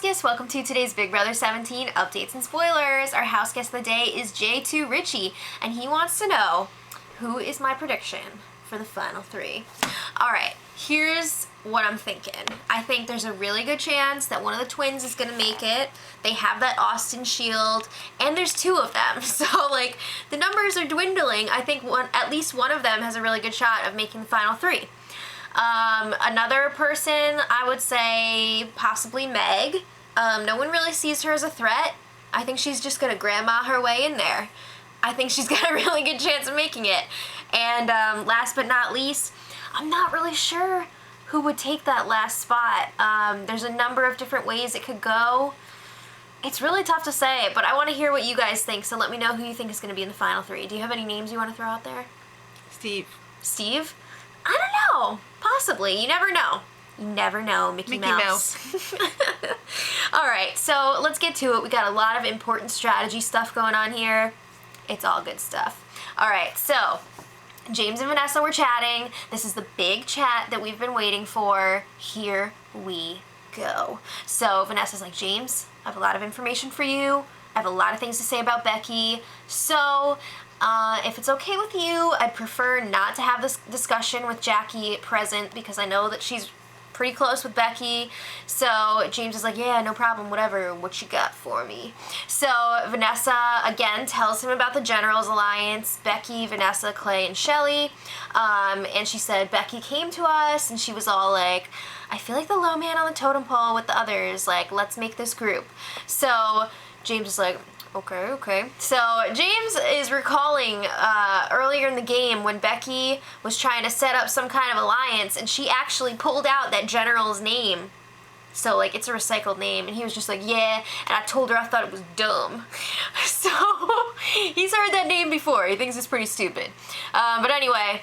guests, welcome to today's Big Brother 17 updates and spoilers. Our house guest of the day is J2 Richie, and he wants to know, who is my prediction for the final three? Alright, here's what I'm thinking. I think there's a really good chance that one of the twins is going to make it. They have that Austin shield, and there's two of them. So, like, the numbers are dwindling. I think at least one of them has a really good shot of making the final three. Another person, I would say possibly Meg. No one really sees her as a threat. I think she's just gonna grandma her way in there. I think she's got a really good chance of making it. And last but not least, I'm not really sure who would take that last spot. There's a number of different ways it could go. It's really tough to say, but I want to hear what you guys think, so let me know who you think is going to be in the final three. Do you have any names you want to throw out there? Steve. Steve? I don't know. Possibly. You never know. You never know, Mickey Mouse. Alright, so let's get to it. We got a lot of important strategy stuff going on here. It's all good stuff. Alright, so James and Vanessa were chatting. This is the big chat that we've been waiting for. Here we go. So Vanessa's like, James, I have a lot of information for you. I have a lot of things to say about Becky. So if it's okay with you, I'd prefer not to have this discussion with Jackie present because I know that she's pretty close with Becky. So James is like, yeah, no problem, whatever, what you got for me? So Vanessa, again, tells him about the Generals Alliance, Becky, Vanessa, Clay, and Shelly. And she said, Becky came to us, and she was all like, I feel like the low man on the totem pole with the others, like, let's make this group. So James is like, okay. So James is recalling earlier in the game when Becky was trying to set up some kind of alliance and she actually pulled out that general's name. So, like, it's a recycled name. And he was just like, yeah. And I told her I thought it was dumb. So, he's heard that name before. He thinks it's pretty stupid. But anyway,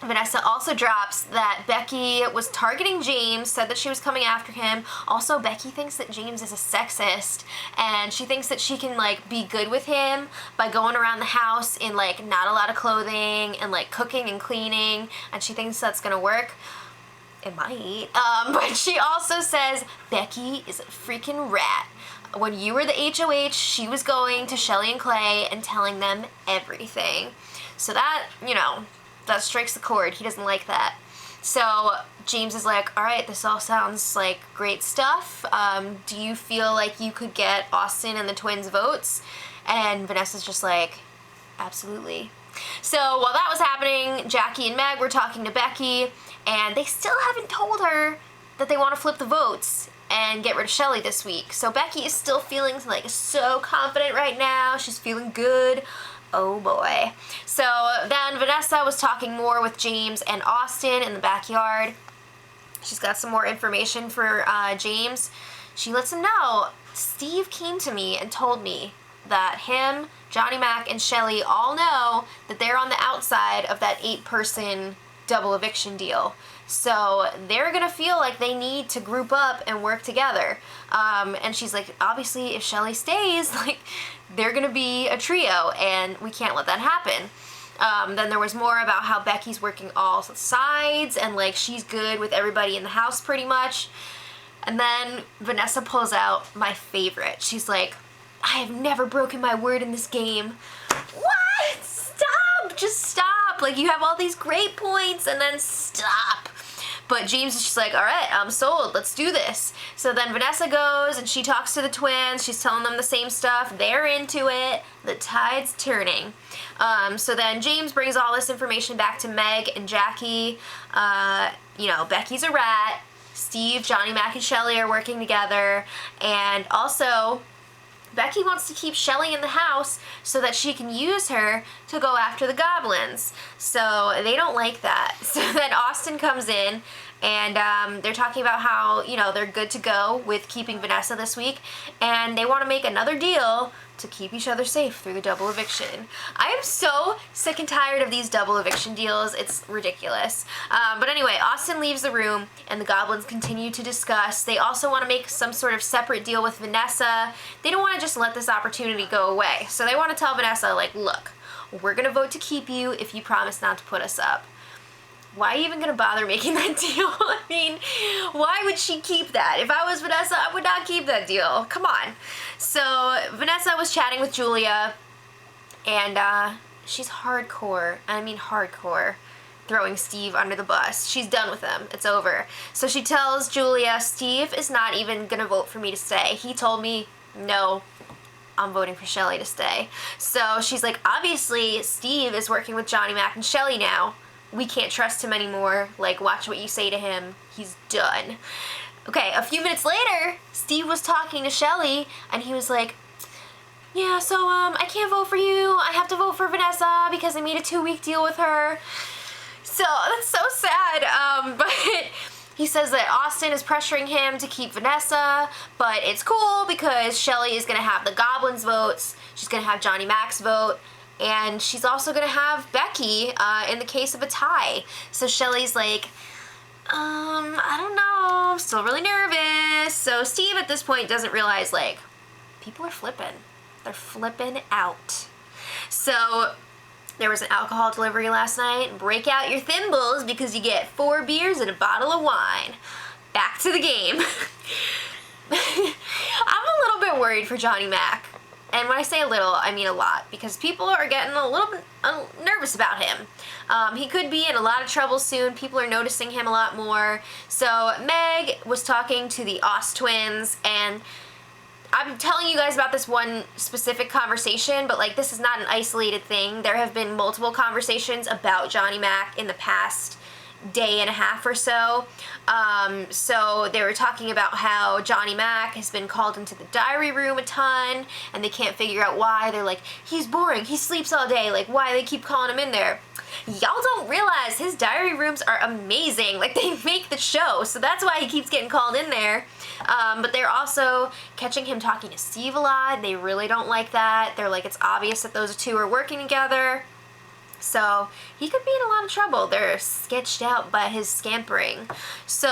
Vanessa also drops that Becky was targeting James, said that she was coming after him. Also, Becky thinks that James is a sexist, and she thinks that she can, like, be good with him by going around the house in, like, not a lot of clothing and, like, cooking and cleaning, and she thinks that's gonna work. It might. But she also says Becky is a freaking rat. When you were the HOH, she was going to Shelly and Clay and telling them everything. So that, you know, that strikes the chord. He doesn't like that. So James is like, all right, this all sounds like great stuff. Do you feel like you could get Austin and the twins' votes? And Vanessa's just like, absolutely. So while that was happening, Jackie and Meg were talking to Becky, and they still haven't told her that they want to flip the votes and get rid of Shelly this week. So Becky is still feeling like so confident right now. She's feeling good. Oh boy. So then Vanessa was talking more with James and Austin in the backyard. She's got some more information for James. She lets him know, Steve came to me and told me that him, Johnny Mac, and Shelly all know that they're on the outside of that 8-person double eviction deal. So they're gonna feel like they need to group up and work together. And she's like, obviously if Shelly stays, like, they're gonna be a trio and we can't let that happen. Then there was more about how Becky's working all sides and, like, she's good with everybody in the house pretty much. And then Vanessa pulls out my favorite. She's like, I have never broken my word in this game. What? Stop! Just stop! Like, you have all these great points and then stop. But James is just like, all right, I'm sold. Let's do this. So then Vanessa goes and she talks to the twins. She's telling them the same stuff. They're into it. The tide's turning. So then James brings all this information back to Meg and Jackie. You know, Becky's a rat. Steve, Johnny Mac, and Shelly are working together. And also, Becky wants to keep Shelly in the house so that she can use her to go after the goblins. So they don't like that. So then Austin comes in and they're talking about how, you know, they're good to go with keeping Vanessa this week and they want to make another deal to keep each other safe through the double eviction. I am so sick and tired of these double eviction deals. It's ridiculous. But anyway, Austin leaves the room and the goblins continue to discuss. They also want to make some sort of separate deal with Vanessa. They don't want to just let this opportunity go away. So they want to tell Vanessa, like, look, we're going to vote to keep you if you promise not to put us up. why are you even gonna bother making that deal? I mean, why would she keep that? If I was Vanessa, I would not keep that deal. Come on. So Vanessa was chatting with Julia, and she's hardcore. I mean hardcore. Throwing Steve under the bus. She's done with him. It's over. So she tells Julia, Steve is not even gonna vote for me to stay. He told me, no, I'm voting for Shelly to stay. So she's like, obviously Steve is working with Johnny Mac and Shelly now. We can't trust him anymore. Like, watch what you say to him. He's done. Okay, a few minutes later, Steve was talking to Shelly, and he was like, yeah, so, I can't vote for you. I have to vote for Vanessa because I made a 2-week deal with her. So, that's so sad. But he says that Austin is pressuring him to keep Vanessa, but it's cool because Shelly is gonna have the Goblins' votes. She's gonna have Johnny Mac's vote. And she's also gonna have Becky in the case of a tie. So Shelly's like, I don't know, I'm still really nervous. So Steve at this point doesn't realize, like, people are flipping. They're flipping out. So there was an alcohol delivery last night. Break out your thimbles because you get 4 beers and a bottle of wine. Back to the game. I'm a little bit worried for Johnny Mac. And when I say a little, I mean a lot, because people are getting a little bit nervous about him. He could be in a lot of trouble soon. People are noticing him a lot more. So Meg was talking to the Ost twins, and I'm telling you guys about this one specific conversation, but like this is not an isolated thing. There have been multiple conversations about Johnny Mac in the past day and a half or so. So they were talking about how Johnny Mac has been called into the diary room a ton, and they can't figure out why. They're like, he's boring, he sleeps all day, like why they keep calling him in there. Y'all don't realize his diary rooms are amazing. Like, they make the show, so that's why he keeps getting called in there. But they're also catching him talking to Steve a lot. They really don't like that. They're like, it's obvious that those two are working together. So he could be in a lot of trouble. They're sketched out by his scampering. So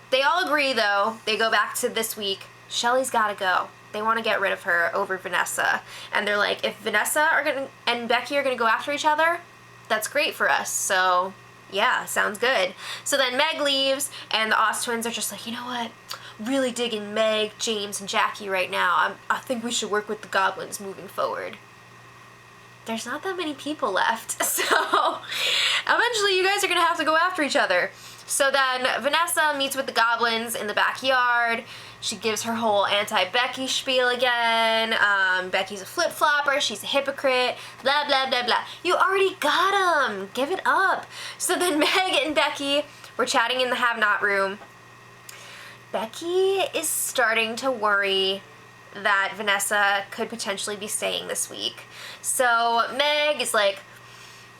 they all agree, though. They go back to this week. Shelly's gotta go. They want to get rid of her over Vanessa. And they're like, if Vanessa and Becky are gonna go after each other, that's great for us. So yeah, sounds good. So then Meg leaves, and the Ost twins are just like, you know what? Really digging Meg, James, and Jackie right now. I think we should work with the Goblins moving forward. There's not that many people left, so eventually you guys are gonna have to go after each other. So then Vanessa meets with the Goblins in the backyard. She gives her whole anti-Becky spiel again. Becky's a flip-flopper, she's a hypocrite, blah, blah, blah, blah. You already got him, give it up. So then Meg and Becky were chatting in the have-not room. Becky is starting to worry that Vanessa could potentially be staying this week. So Meg is like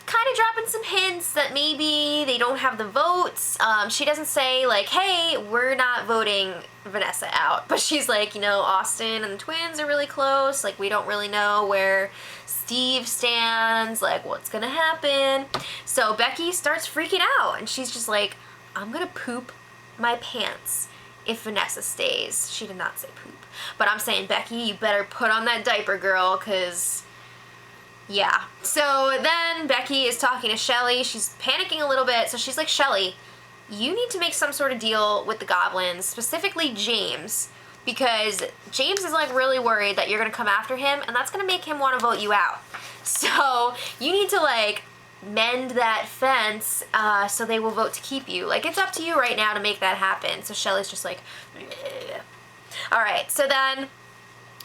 kind of dropping some hints that maybe they don't have the votes. She doesn't say like, hey, we're not voting Vanessa out, but she's like, you know, Austin and the twins are really close. Like, we don't really know where Steve stands, like what's gonna happen. So Becky starts freaking out, and she's just like, I'm gonna poop my pants if Vanessa stays. She did not say poop. But I'm saying, Becky, you better put on that diaper, girl, because, yeah. So then Becky is talking to Shelly. She's panicking a little bit. So she's like, Shelly, you need to make some sort of deal with the Goblins, specifically James, because James is, like, really worried that you're going to come after him, and that's going to make him want to vote you out. So you need to, like, mend that fence so they will vote to keep you. Like, it's up to you right now to make that happen. So Shelly's just like, bleh. All right, so then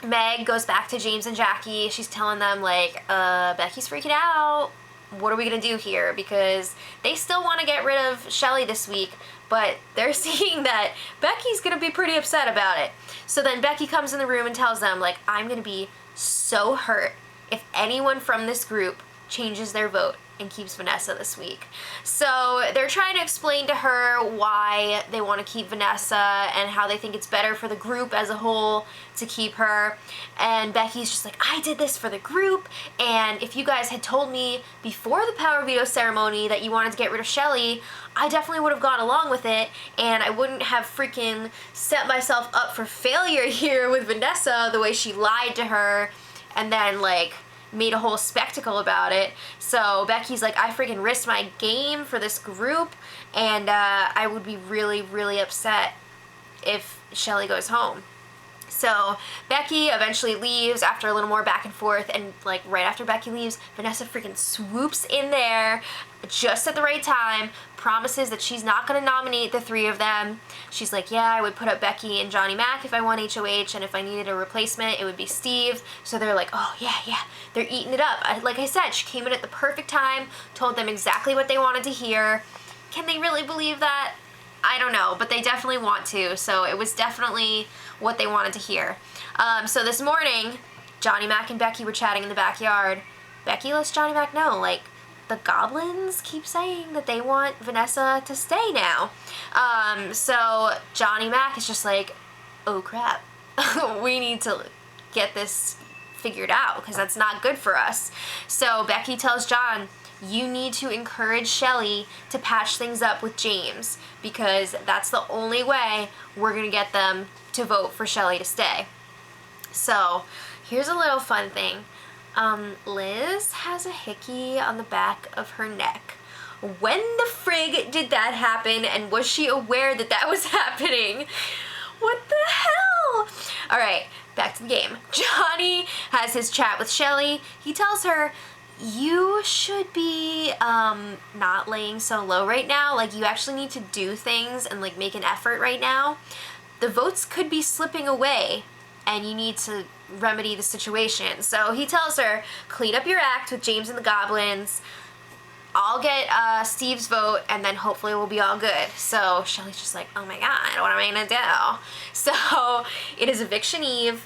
Meg goes back to James and Jackie. She's telling them, like, Becky's freaking out. What are we going to do here? Because they still want to get rid of Shelly this week, but they're seeing that Becky's going to be pretty upset about it. So then Becky comes in the room and tells them, like, I'm going to be so hurt if anyone from this group changes their vote and keeps Vanessa this week. So they're trying to explain to her why they want to keep Vanessa and how they think it's better for the group as a whole to keep her. And Becky's just like, I did this for the group, and if you guys had told me before the power veto ceremony that you wanted to get rid of Shelly, I definitely would have gone along with it, and I wouldn't have freaking set myself up for failure here with Vanessa the way she lied to her and then, like, made a whole spectacle about it. So Becky's like, I freaking risked my game for this group, and I would be really, really upset if Shelly goes home. So Becky eventually leaves after a little more back and forth, and like right after Becky leaves, Vanessa freaking swoops in there just at the right time, promises that she's not going to nominate the three of them. She's like, yeah, I would put up Becky and Johnny Mac if I won HOH, and if I needed a replacement, it would be Steve. So they're like, oh, yeah, they're eating it up. Like I said, she came in at the perfect time, told them exactly what they wanted to hear. Can they really believe that? I don't know, but they definitely want to, so it was definitely what they wanted to hear. So this morning, Johnny Mac and Becky were chatting in the backyard. Becky lets Johnny Mac know, like, the goblins keep saying that they want Vanessa to stay now. So Johnny Mac is just like, oh crap, we need to get this figured out, because that's not good for us. So Becky tells John, you need to encourage Shelly to patch things up with James, because that's the only way we're going to get them to vote for Shelly to stay. So here's a little fun thing. Liz has a hickey on the back of her neck. When the frig did that happen, and was she aware that that was happening? What the hell? All right, back to the game. Johnny has his chat with Shelly. He tells her, you should be not laying so low right now. Like, you actually need to do things and like make an effort right now. The votes could be slipping away, and you need to remedy the situation. So he tells her, clean up your act with James and the goblins. I'll get Steve's vote, and then hopefully we'll be all good. So Shelly's just like, oh my god, what am I gonna do? So it is eviction eve.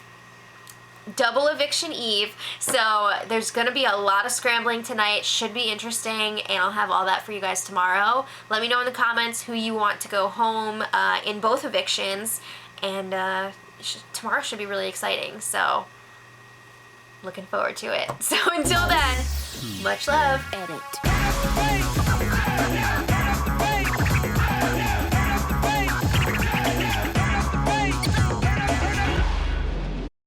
Double eviction eve, so there's gonna be a lot of scrambling tonight. Should be interesting, and I'll have all that for you guys tomorrow. Let me know in the comments who you want to go home in both evictions, and tomorrow should be really exciting, so looking forward to it. So until then, much love. Edit.